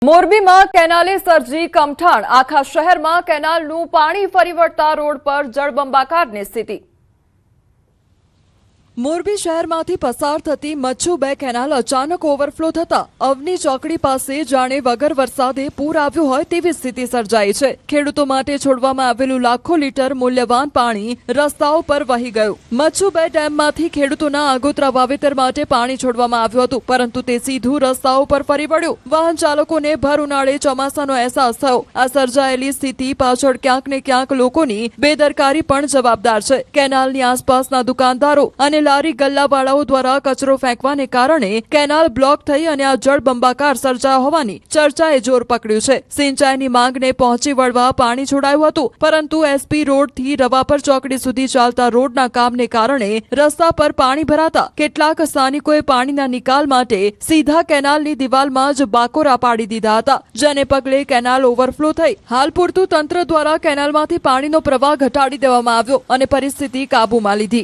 મોરબીમાં કેનાલે સર્જી કમઠાણ આખા શહેરમાં કેનાલનું પાણી ફરી વળતા રોડ પર જળબંબાકારની સ્થિતિ। મોરબી શહેરમાંથી પસાર થતી મચ્છુ 2 કેનાલ અચાનક ઓવરફ્લો થતા અવની ચોકડી પાસે જાણે વગર વરસાદે પૂર આવ્યું હોય તેવી સ્થિતિ સર્જાઈ છે। ખેડૂતો માટે છોડવામાં આવેલું લાખો લીટર મૂલ્યવાન પાણી રસ્તાઓ પર વહી ગયું। મચ્છુ 2 ડેમમાંથી ખેડૂતોના આગોતરા વાવેતર માટે પાણી છોડવામાં આવ્યું હતું, પરંતુ તે સીધું રસ્તાઓ પર ફરી વળ્યું। વાહન ચાલકોને ભર ઉનાળે ચોમાસાનો અહેસાસ થયો। આ સર્જાયેલી સ્થિતિ પાછળ ક્યાંક ને ક્યાંક લોકોની બેદરકારી પણ જવાબદાર છે। કેનાલની આસપાસના દુકાનદારો અને લારી ગલ્લાવાળાઓ દ્વારા કચરો ફેંકવાને કારણે કેનાલ બ્લોક થઈ અને આ જળબંબાકાર સર્જાયો હોવાની ચર્ચાએ જોર પકડ્યું છે। સિંચાઈની માંગને પહોંચી વળવા પાણી છોડાયું હતું, પરંતુ એસપી રોડથી રવાપર ચોકડી સુધી ચાલતા રોડના કામને કારણે રસ્તા પર પાણી ભરાતા કેટલાક સ્થાનિકોએ પાણીના નિકાલ માટે સીધા કેનાલની દિવાલમાં જ બાકોરા પાડી દીધા હતા, જેને પગલે કેનાલ ઓવરફ્લો થઈ। હાલ પૂરતું તંત્ર દ્વારા કેનાલમાંથી પાણીનો પ્રવાહ ઘટાડી દેવામાં આવ્યો અને પરિસ્થિતિ કાબૂમાં લીધી।